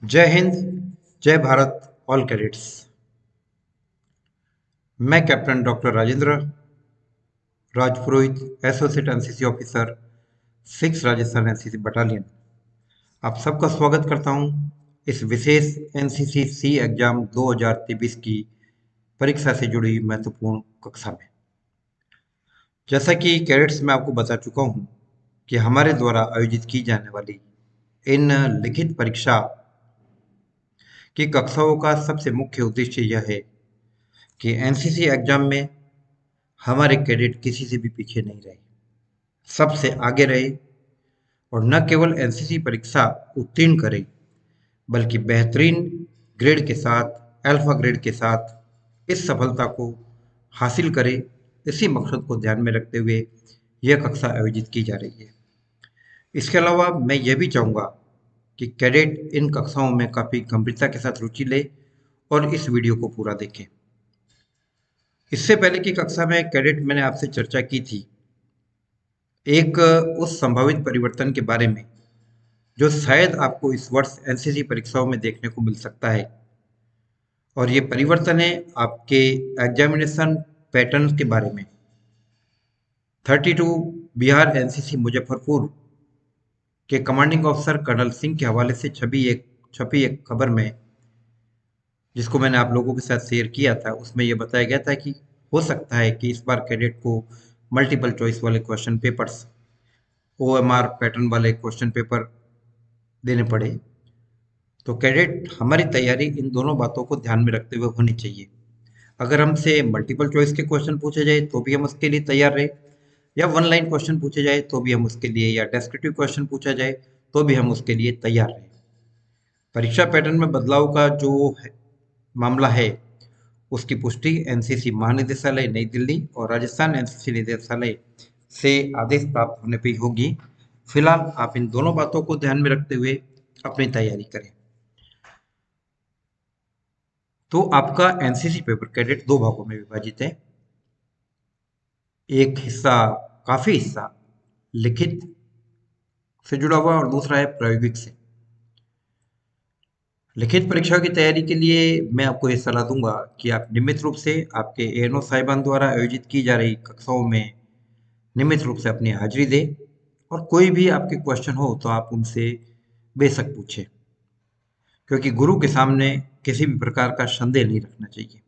जय हिंद, जय Bharat, all cadets. मैं captain doctor Rajendra Rajpurohit, associate NCC officer, 6 Rajasthan NCC battalion, आप सबका स्वागत करता हूं इस विशेष एनसीसी सी एग्जाम 2023 की परीक्षा से जुड़ी महत्वपूर्ण कक्षा में। जैसा कि कैडेट्स में आपको बता चुका हूं कि हमारे द्वारा आयोजित की जाने वाली इन लिखित परीक्षा की कक्षाओं का सबसे मुख्य उद्देश्य यह है कि एनसीसी एग्जाम में हमारे कैडेट किसी से भी पीछे नहीं रहे, सबसे आगे रहे और न केवल एनसीसी परीक्षा उत्तीर्ण करे बल्कि बेहतरीन ग्रेड के साथ, अल्फा ग्रेड के साथ इस सफलता को हासिल करे। इसी मकसद को ध्यान में रखते हुए यह कक्षा आयोजित की जा रही है। इसके अलावा मैं यह भी चाहूँगा कि कैडेट इन कक्षाओं में काफ़ी गंभीरता के साथ रुचि ले और इस वीडियो को पूरा देखें। इससे पहले की कक्षा में कैडेट मैंने आपसे चर्चा की थी एक उस संभावित परिवर्तन के बारे में जो शायद आपको इस वर्ष एनसीसी परीक्षाओं में देखने को मिल सकता है, और ये परिवर्तन है आपके एग्जामिनेशन पैटर्न के बारे में। 32 बिहार एनसीसी मुजफ्फरपुर के कमांडिंग ऑफिसर कर्नल सिंह के हवाले से छपी एक खबर में, जिसको मैंने आप लोगों के साथ शेयर किया था, उसमें यह बताया गया था कि हो सकता है कि इस बार कैडेट को मल्टीपल चॉइस वाले क्वेश्चन पेपर्स, ओएमआर पैटर्न वाले क्वेश्चन पेपर देने पड़े। तो कैडेट हमारी तैयारी इन दोनों बातों को ध्यान में रखते हुए होनी चाहिए। अगर हमसे मल्टीपल चॉइस के क्वेश्चन पूछे जाए तो भी हम उसके लिए तैयार रहे, या वन लाइन क्वेश्चन पूछे जाए तो भी हम उसके लिए, या डेस्क्रिप्टिव क्वेश्चन पूछा जाए तो भी हम उसके लिए तैयार रहे। परीक्षा पैटर्न में बदलाव का जो मामला है उसकी पुष्टि एनसीसी महानिदेशालय नई दिल्ली और राजस्थान एनसीसी निदेशालय से आदेश प्राप्त होने पर होगी। फिलहाल आप इन दोनों बातों को ध्यान में रखते हुए अपनी तैयारी करें। तो आपका एनसीसी पेपर कैडेट दो भागों में विभाजित है। एक हिस्सा, काफी हिस्सा लिखित से जुड़ा हुआ और दूसरा है प्रायोगिक से। लिखित परीक्षा की तैयारी के लिए मैं आपको ये सलाह दूंगा कि आप नियमित रूप से आपके एएनओ साहिबान द्वारा आयोजित की जा रही कक्षाओं में नियमित रूप से अपनी हाजिरी दें, और कोई भी आपके क्वेश्चन हो तो आप उनसे बेशक पूछें, क्योंकि गुरु के सामने किसी भी प्रकार का संदेह नहीं रखना चाहिए।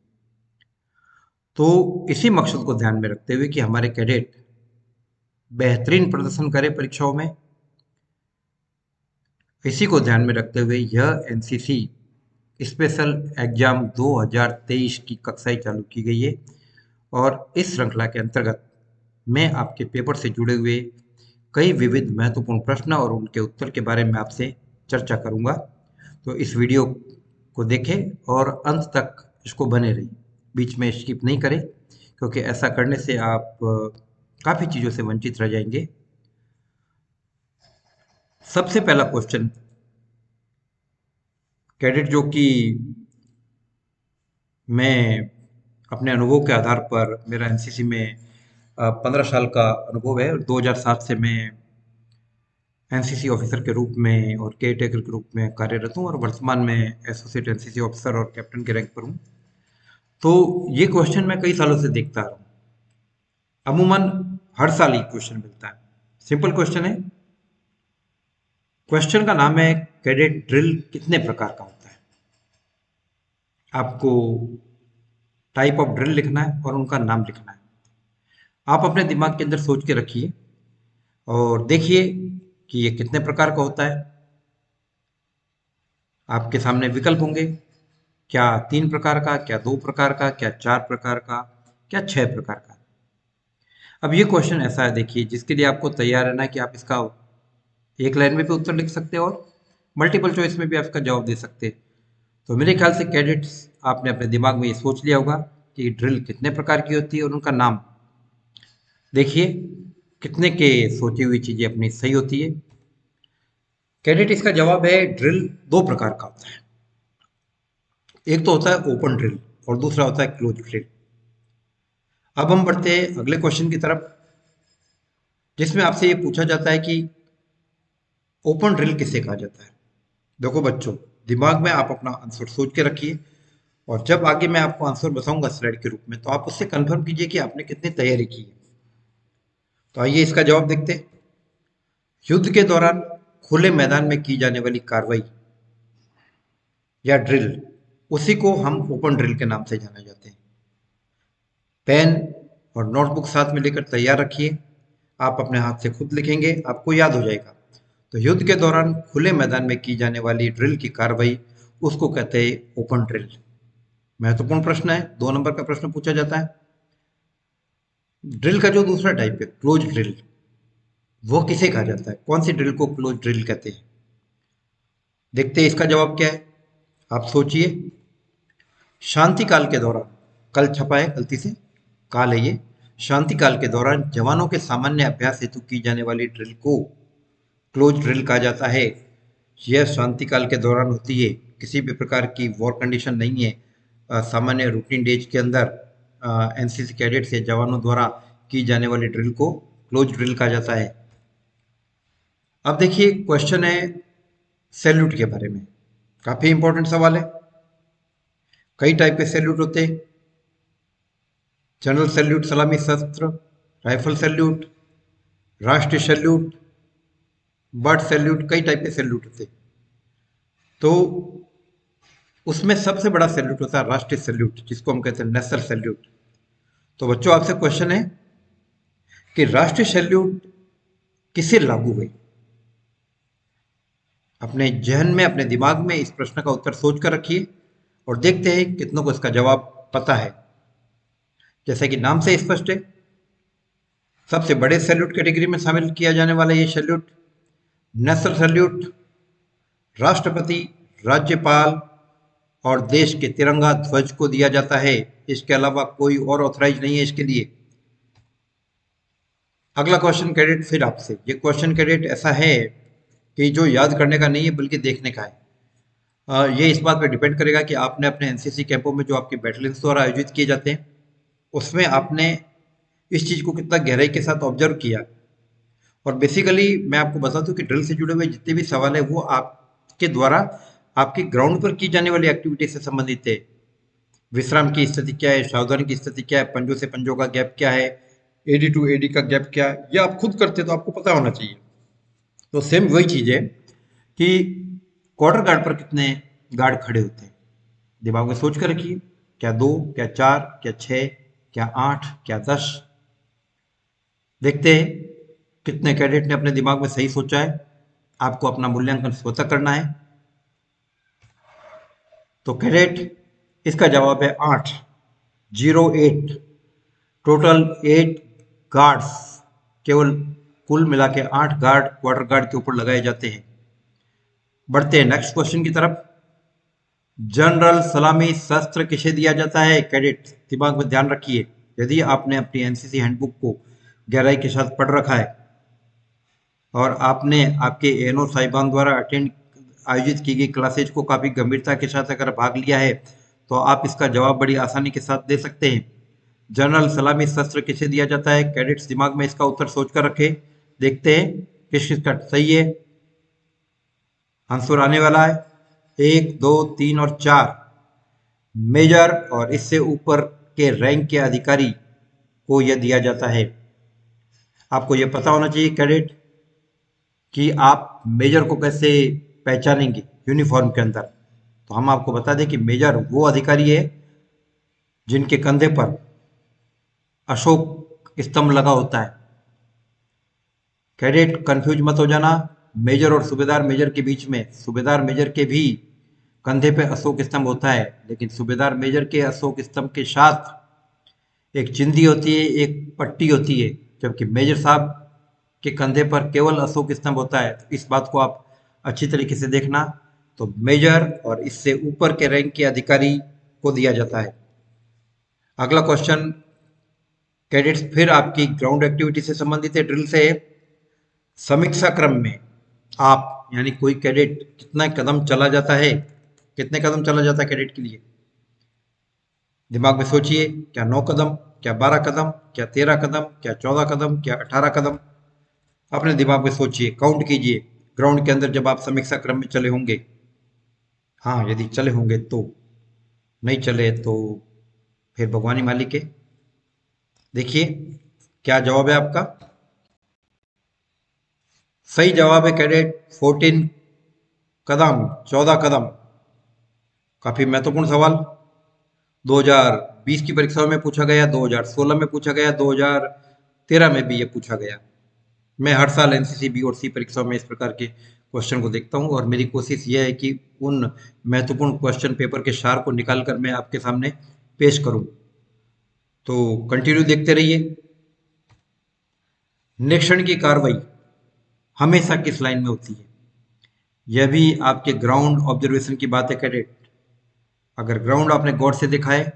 तो इसी मकसद को ध्यान में रखते हुए कि हमारे कैडेट बेहतरीन प्रदर्शन करें परीक्षाओं में, इसी को ध्यान में रखते हुए यह एनसीसी स्पेशल एग्जाम 2023 की कक्षाएं चालू की गई है। और इस श्रृंखला के अंतर्गत मैं आपके पेपर से जुड़े हुए कई विविध महत्वपूर्ण प्रश्न और उनके उत्तर के बारे में आपसे चर्चा करूंगा। तो इस वीडियो को देखें और अंत तक इसको बने रहिए, बीच में स्किप नहीं करें, क्योंकि ऐसा करने से आप काफ़ी चीज़ों से वंचित रह जाएंगे। सबसे पहला क्वेश्चन कैडेट, जो कि मैं अपने अनुभव के आधार पर, मेरा एनसीसी में 15 साल का अनुभव है और 2007 से मैं एनसीसी ऑफिसर के रूप में और केयर टेकर के रूप में कार्यरत हूँ, और वर्तमान में एसोसिएट एनसीसी ऑफिसर और कैप्टन के रैंक पर हूँ। तो ये क्वेश्चन मैं कई सालों से देखता आ रहा हूँ। अमूमन हर साल ये क्वेश्चन मिलता है। सिंपल क्वेश्चन है। क्वेश्चन का नाम है कैडेट ड्रिल कितने प्रकार का होता है। आपको टाइप ऑफ ड्रिल लिखना है और उनका नाम लिखना है। आप अपने दिमाग के अंदर सोच के रखिए और देखिए कि ये कितने प्रकार का होता है। आपके सामने विकल्प होंगे, क्या 3 प्रकार का, क्या 2 प्रकार का, क्या 4 प्रकार का, क्या 6 प्रकार का। अब ये क्वेश्चन ऐसा है, देखिए, जिसके लिए आपको तैयार रहना है कि आप इसका एक लाइन में भी उत्तर लिख सकते हैं और मल्टीपल चॉइस में भी आप इसका जवाब दे सकते हैं। तो मेरे ख्याल से कैडेट्स, आपने अपने दिमाग में ये सोच लिया होगा कि ड्रिल कितने प्रकार की होती है और उनका नाम। देखिए कितने के सोची हुई चीजें अपनी सही होती है। कैडेट, इसका जवाब है ड्रिल 2 प्रकार का होता है। एक तो होता है ओपन ड्रिल और दूसरा होता है क्लोज ड्रिल। अब हम बढ़ते हैं अगले क्वेश्चन की तरफ, जिसमें आपसे ये पूछा जाता है कि ओपन ड्रिल किसे कहा जाता है। देखो बच्चों, दिमाग में आप अपना आंसर सोच के रखिए, और जब आगे मैं आपको आंसर बताऊंगा स्लाइड के रूप में, तो आप उससे कंफर्म कीजिए कि आपने कितनी तैयारी की है। तो आइए इसका जवाब देखते हैं। युद्ध के दौरान खुले मैदान में की जाने वाली कार्रवाई या ड्रिल, उसी को हम ओपन ड्रिल के नाम से जाने जाते हैं। पेन और नोटबुक साथ में लेकर तैयार रखिए, आप अपने हाथ से खुद लिखेंगे, आपको याद हो जाएगा। तो युद्ध के दौरान खुले मैदान में की जाने वाली ड्रिल की कार्रवाई, उसको कहते हैं ओपन ड्रिल। महत्वपूर्ण प्रश्न है, 2 नंबर का प्रश्न पूछा जाता है। ड्रिल का जो दूसरा टाइप है क्लोज ड्रिल, वो किसे कहा जाता है? कौन सी ड्रिल को क्लोज ड्रिल कहते हैं? देखते हैं इसका जवाब क्या है। आप सोचिए। शांति काल के दौरान, कल छपा है गलती से, काल है ये। शांति काल के दौरान जवानों के सामान्य अभ्यास हेतु की जाने वाली ड्रिल को क्लोज ड्रिल कहा जाता है। यह शांति काल के दौरान होती है, किसी भी प्रकार की वॉर कंडीशन नहीं है। सामान्य रूटीन डेज के अंदर एनसीसी कैडेट्स या जवानों द्वारा की जाने वाली ड्रिल को क्लोज ड्रिल कहा जाता है। अब देखिए क्वेश्चन है सैल्यूट के बारे में, काफी इंपॉर्टेंट सवाल है। कई टाइप के सैल्यूट होते हैं। जनरल सैल्यूट, सलामी शस्त्र, राइफल सैल्यूट, राष्ट्रीय सैल्यूट, बर्ड सैल्यूट, कई टाइप के सैल्यूट होते हैं। तो उसमें सबसे बड़ा सैल्यूट होता है राष्ट्रीय सैल्यूट, जिसको हम कहते हैं नेशनल सैल्यूट। तो बच्चों आपसे क्वेश्चन है कि राष्ट्रीय सैल्यूट किसे लागू हुई? अपने जहन में, अपने दिमाग में इस प्रश्न का उत्तर सोच कर रखिए और देखते हैं कितनों को इसका जवाब पता है। जैसा कि नाम से स्पष्ट है, सबसे बड़े सैल्यूट कैटेगरी में शामिल किया जाने वाला ये सैल्यूट नेशनल सैल्यूट राष्ट्रपति, राज्यपाल और देश के तिरंगा ध्वज को दिया जाता है। इसके अलावा कोई और ऑथराइज नहीं है इसके लिए। अगला क्वेश्चन कैडेट फिर आपसे, ये क्वेश्चन कैडेट ऐसा है कि जो याद करने का नहीं है बल्कि देखने का है। ये इस बात पर डिपेंड करेगा कि आपने अपने एनसीसी कैंपों में जो आपके बैटलियंस द्वारा आयोजित किए जाते हैं, उसमें आपने इस चीज़ को कितना गहराई के साथ ऑब्जर्व किया। और बेसिकली मैं आपको बता दूं कि ड्रिल से जुड़े हुए जितने भी सवाल है वो आपके द्वारा आपकी ग्राउंड पर की जाने वाली एक्टिविटी से संबंधित है। विश्राम की स्थिति क्या है, सावधानी की स्थिति क्या है, पंजों से पंजों का गैप क्या है, एडी टू एडी का गैप क्या है, ये आप खुद करते तो आपको पता होना चाहिए। तो सेम वही चीज है कि क्वार्टर गार्ड पर कितने गार्ड खड़े होते हैं, दिमाग में सोच कर रखिए। क्या 2, क्या 4, क्या 6, क्या 8, क्या 10? देखते हैं कितने कैडेट ने अपने दिमाग में सही सोचा है। आपको अपना मूल्यांकन स्वतः करना है। तो कैडेट इसका जवाब है 8, 08। टोटल 8 गार्ड्स, केवल कुल मिला के 8 गार्ड क्वार्टर गार्ड के ऊपर लगाए जाते हैं। बढ़ते हैं नेक्स्ट क्वेश्चन की तरफ। जनरल सलामी शस्त्र किसे दिया जाता है? कैडेट दिमाग में ध्यान रखिए, यदि आपने अपनी एनसीसी हैंडबुक को गहराई के साथ पढ़ रखा है और आपने आपके एनओ साहिबान द्वारा आयोजित की गई क्लासेज को काफी गंभीरता के साथ अगर भाग लिया है, तो आप इसका जवाब बड़ी आसानी के साथ दे सकते हैं। जनरल सलामी शस्त्र किसे दिया जाता है? कैडेट्स दिमाग में इसका उत्तर सोच कर रखे। देखते हैं किस किसका सही है। आंसर आने वाला है 1, 2, 3 और 4। मेजर और इससे ऊपर के रैंक के अधिकारी को यह दिया जाता है। आपको यह पता होना चाहिए कैडेट कि आप मेजर को कैसे पहचानेंगे यूनिफॉर्म के अंदर। तो हम आपको बता दें कि मेजर वो अधिकारी है जिनके कंधे पर अशोक स्तंभ लगा होता है। कैडेट कंफ्यूज मत हो जाना, मेजर और सूबेदार मेजर के बीच में सूबेदार मेजर के भी कंधे पे अशोक स्तंभ होता है, लेकिन सूबेदार मेजर के अशोक स्तंभ के साथ एक चिंदी होती है, एक पट्टी होती है, जबकि मेजर साहब के कंधे पर केवल अशोक स्तंभ होता है। तो इस बात को आप अच्छी तरीके से देखना। तो मेजर और इससे ऊपर के रैंक के अधिकारी को दिया जाता है। अगला क्वेश्चन कैडेट्स फिर आपकी ग्राउंड एक्टिविटी से संबंधित है, ड्रिल से। समीक्षा क्रम में आप यानी कोई कैडेट कितना कदम चला जाता है, कितने कदम चला जाता है कैडेट के लिए? दिमाग में सोचिए, क्या 9 कदम, क्या 12 कदम, क्या 13 कदम, क्या 14 कदम, क्या 18 कदम? अपने दिमाग में सोचिए, काउंट कीजिए ग्राउंड के अंदर जब आप समीक्षा क्रम में चले होंगे। हाँ, यदि चले होंगे तो। नहीं चले तो फिर भगवानी मालिक है। देखिए क्या जवाब है आपका। सही जवाब है कैडेट 14 कदम, 14 कदम। काफी महत्वपूर्ण सवाल। 2020 की परीक्षाओं में पूछा गया, 2016 में पूछा गया, 2013 में भी ये पूछा गया। मैं हर साल एनसीसी बी और सी परीक्षाओं में इस प्रकार के क्वेश्चन को देखता हूं और मेरी कोशिश यह है कि उन महत्वपूर्ण क्वेश्चन पेपर के सार को निकालकर मैं आपके सामने पेश करूं। तो कंटिन्यू देखते रहिए। निरीक्षण की कार्रवाई हमेशा किस लाइन में होती है? यह भी आपके ग्राउंड ऑब्जर्वेशन की बात है कैडेट। अगर ग्राउंड आपने गौर से देखा है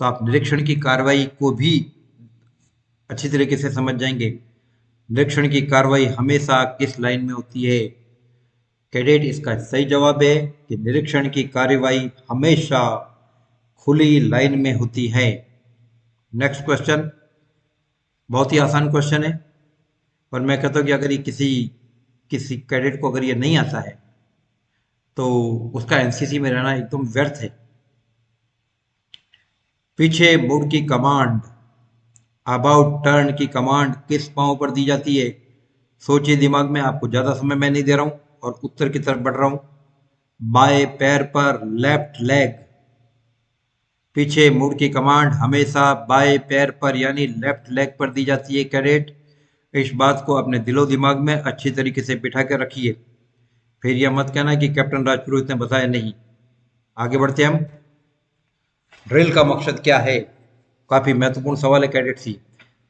तो आप निरीक्षण की कार्रवाई को भी अच्छी तरीके से समझ जाएंगे। निरीक्षण की कार्रवाई हमेशा किस लाइन में होती है? कैडेट इसका सही जवाब है कि निरीक्षण की कार्रवाई हमेशा खुली लाइन में होती है। नेक्स्ट क्वेश्चन बहुत ही आसान क्वेश्चन है, पर मैं कहता हूं कि अगर ये किसी किसी कैडेट को अगर ये नहीं आता है तो उसका एनसीसी में रहना एकदम व्यर्थ है। पीछे मुड़ की कमांड, अबाउट टर्न की कमांड किस पांव पर दी जाती है? सोचिए दिमाग में, आपको ज्यादा समय मैं नहीं दे रहा हूं और उत्तर की तरफ बढ़ रहा हूं। बाएं पैर पर, लेफ्ट लेग। पीछे मुड़ की कमांड हमेशा बाएं पैर पर यानी लेफ्ट लेग पर दी जाती है कैडेट। इस बात को अपने दिलो दिमाग में अच्छी तरीके से बिठा कर रखिए। फिर यह मत कहना कि कैप्टन राजपुरोहित ने बताया नहीं। आगे बढ़ते हम। ड्रिल का मकसद क्या है? काफी महत्वपूर्ण सवाल है कैडेट सी।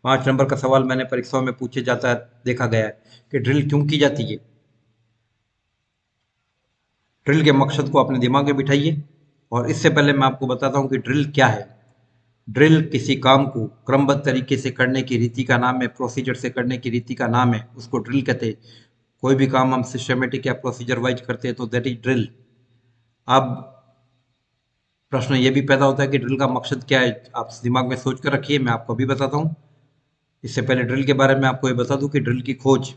5 नंबर का सवाल मैंने परीक्षाओं में पूछे जाता देखा गया है कि ड्रिल क्यों की जाती है। ड्रिल के मकसद को अपने दिमाग में बिठाइए और इससे पहले मैं आपको बताता हूं कि ड्रिल क्या है। ड्रिल किसी काम को क्रमबद्ध तरीके से करने की रीति का नाम है, प्रोसीजर से करने की रीति का नाम है, उसको ड्रिल कहते हैं। कोई भी काम हम सिस्टमेटिक या प्रोसीजर वाइज करते हैं तो दैट इज ड्रिल। अब प्रश्न ये भी पैदा होता है कि ड्रिल का मकसद क्या है। आप दिमाग में सोच कर रखिए, मैं आपको अभी बताता हूँ। इससे पहले ड्रिल के बारे में आपको ये बता दूं कि ड्रिल की खोज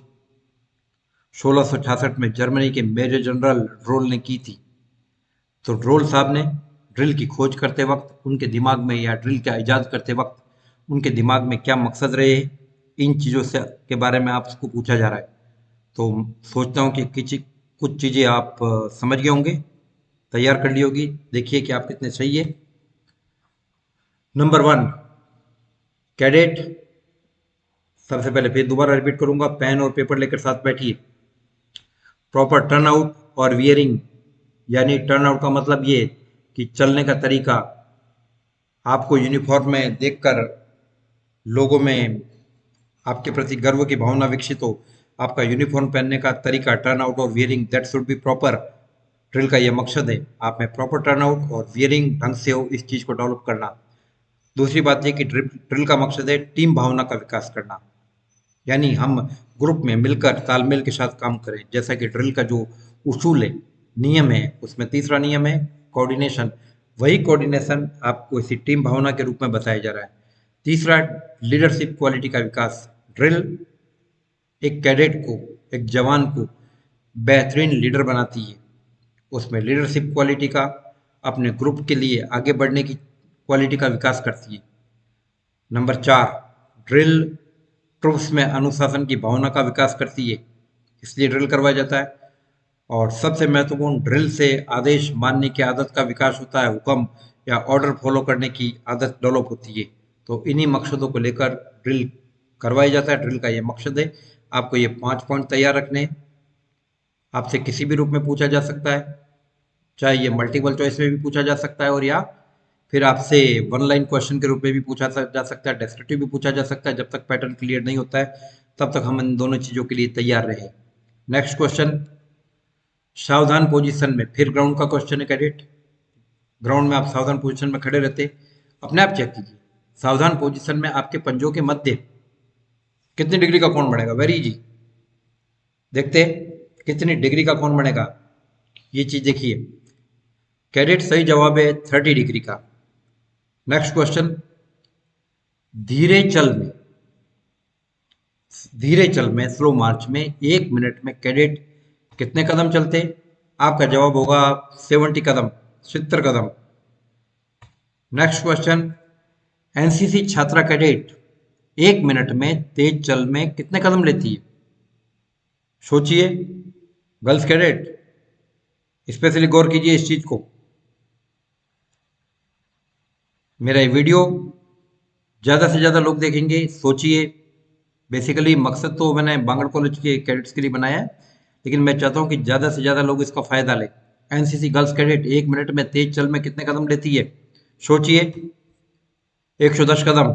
1666 में जर्मनी के मेजर जनरल ड्रोल ने की थी। तो ड्रोल साहब ने ड्रिल की खोज करते वक्त उनके दिमाग में, या ड्रिल का इजाद करते वक्त उनके दिमाग में क्या मकसद रहे, इन चीज़ों से के बारे में आपको पूछा जा रहा है। तो सोचता हूँ कि कुछ चीज़ें आप समझ गए होंगे, तैयार कर ली होगी। देखिए कि आप कितने सही है। नंबर 1 कैडेट, सबसे पहले फिर दोबारा रिपीट करूंगा, पेन और पेपर लेकर साथ बैठिए। प्रॉपर टर्न आउट और वियरिंग, यानी टर्न आउट का मतलब ये कि चलने का तरीका। आपको यूनिफॉर्म में देखकर लोगों में आपके प्रति गर्व की भावना विकसित हो। आपका यूनिफॉर्म पहनने का तरीका, टर्न आउट और wearing, that should be proper. Drill का यह मकसद है, आप में प्रॉपर टर्न आउट और वियरिंग ढंग से हो, इस चीज को डेवलप करना। दूसरी बात यह कि ड्रिल का मकसद है टीम भावना का विकास करना, यानी हम ग्रुप में मिलकर तालमेल के साथ काम करें। जैसा कि ड्रिल का जो उसूल है, नियम है, उसमें तीसरा नियम है कोऑर्डिनेशन। वही कोऑर्डिनेशन आपको इसी टीम भावना के रूप में बताया जा रहा है। तीसरा, लीडरशिप क्वालिटी का विकास। ड्रिल एक कैडेट को, एक जवान को बेहतरीन लीडर बनाती है। उसमें लीडरशिप क्वालिटी का, अपने ग्रुप के लिए आगे बढ़ने की क्वालिटी का विकास करती है। नंबर 4, ड्रिल ट्रूप्स में अनुशासन की भावना का विकास करती है, इसलिए ड्रिल करवाया जाता है। और सबसे महत्वपूर्ण, ड्रिल से आदेश मानने की आदत का विकास होता है, हुक्म या ऑर्डर फॉलो करने की आदत डेवलप होती है। तो इन्हीं मकसदों को लेकर ड्रिल करवाया जाता है। ड्रिल का ये मकसद है। आपको ये 5 पॉइंट तैयार रखने हैं। आपसे किसी भी रूप में पूछा जा सकता है, चाहे ये मल्टीपल चॉइस में भी पूछा जा सकता है, और या फिर आपसे वन लाइन क्वेश्चन के रूप में भी पूछा जा सकता है, डेस्क्रिप्टिव भी पूछा जा सकता है। जब तक पैटर्न क्लियर नहीं होता है तब तक हम इन दोनों चीज़ों के लिए तैयार रहे। नेक्स्ट क्वेश्चन, सावधान पोजीशन में, फिर ग्राउंड का क्वेश्चन है कैडेट। ग्राउंड में आप सावधान पोजीशन में खड़े रहते, अपने आप चेक कीजिए। सावधान पोजीशन में आपके पंजों के मध्य कितनी डिग्री का कोण बनेगा? वेरी इजी, देखते कितनी डिग्री का कोण बनेगा, ये चीज देखिए कैडेट। सही जवाब है 30 डिग्री का। नेक्स्ट क्वेश्चन, धीरे चल में, धीरे चल में, स्लो मार्च में 1 मिनट में कैडेट कितने कदम चलते? आपका जवाब होगा 70 कदम, 70 कदम। नेक्स्ट क्वेश्चन, एनसीसी छात्रा कैडेट 1 मिनट में तेज चल में कितने कदम लेती है? सोचिए, गर्ल्स कैडेट स्पेशली गौर कीजिए इस चीज को। मेरा ये वीडियो ज्यादा से ज्यादा लोग देखेंगे, सोचिए। बेसिकली मकसद तो मैंने बांगड़ कॉलेज के कैडेट्स के लिए बनाया है, लेकिन मैं चाहता हूं कि ज्यादा से ज्यादा लोग इसका फायदा लें। एनसीसी गर्ल्स कैडेट 1 मिनट में तेज चल में कितने कदम लेती है? सोचिए, 110 कदम।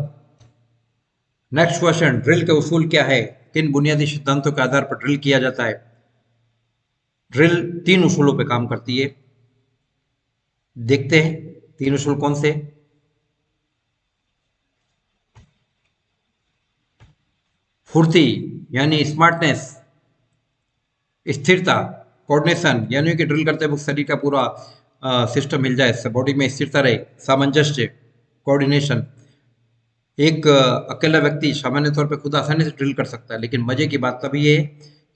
नेक्स्ट क्वेश्चन, ड्रिल के उसूल क्या है? किन बुनियादी सिद्धांतों के आधार पर ड्रिल किया जाता है? ड्रिल 3 उसूलों पर काम करती है। देखते हैं 3 उसूल कौन से। फुर्ती यानी स्मार्टनेस, स्थिरता, कोऑर्डिनेशन यानी कि ड्रिल करते वक्त शरीर का पूरा सिस्टम हिल जाए, बॉडी में स्थिरता रहे, सामंजस्य, कोऑर्डिनेशन। एक अकेला व्यक्ति सामान्य तौर पे खुद आसानी से ड्रिल कर सकता है, लेकिन मजे की बात तभी है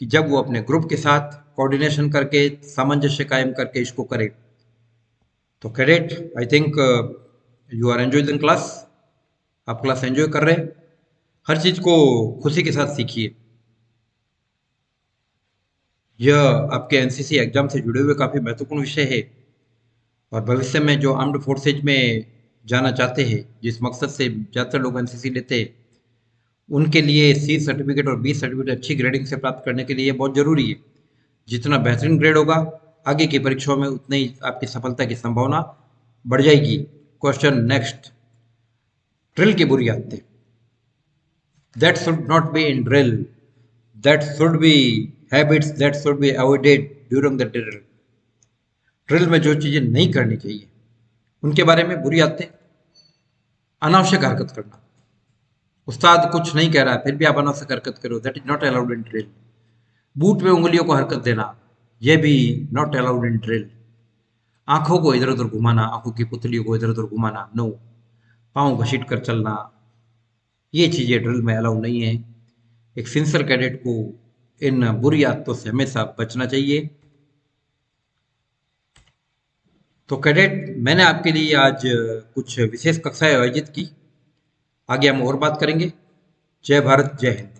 कि जब वो अपने ग्रुप के साथ कोऑर्डिनेशन करके, सामंजस्य कायम करके इसको करे। तो cadet, I think you are enjoy the class. आप क्लास एंजॉय कर रहे हैं। हर चीज को खुशी के साथ सीखिए। यह आपके एनसीसी एग्जाम से जुड़े हुए काफी महत्वपूर्ण विषय है, और भविष्य में जो आर्म्ड फोर्सेज में जाना चाहते हैं, जिस मकसद से ज़्यादातर लोग एनसीसी लेते हैं, उनके लिए सी सर्टिफिकेट और बी सर्टिफिकेट अच्छी ग्रेडिंग से प्राप्त करने के लिए बहुत जरूरी है। जितना बेहतरीन ग्रेड होगा, आगे की परीक्षाओं में उतनी ही आपकी सफलता की संभावना बढ़ जाएगी। क्वेश्चन नेक्स्ट, ड्रिल की बुरी आदतें। That should not be in drill, that should be habits that should be avoided during the drill. Drill में जो चीजें नहीं करनी चाहिए उनके बारे में बुरी आदतें। अनावश्यक हरकत करना, उस्ताद कुछ नहीं कह रहा है फिर भी आप अनावश्यक हरकत करो, that is not allowed in drill. Boot में उंगलियों को हरकत देना, यह भी नॉट अलाउड इन ड्रिल। आंखों को इधर उधर घुमाना, आंखों की पुतलियों को इधर उधर घुमाना, नो। पाँव घसीट कर चलना, ये चीजें ड्रिल में अलाउ नहीं है। एक सिंसियर कैडेट को इन बुरी आदतों से हमेशा बचना चाहिए। तो कैडेट, मैंने आपके लिए आज कुछ विशेष कक्षाएं आयोजित की। आगे हम और बात करेंगे। जय भारत, जय हिंद।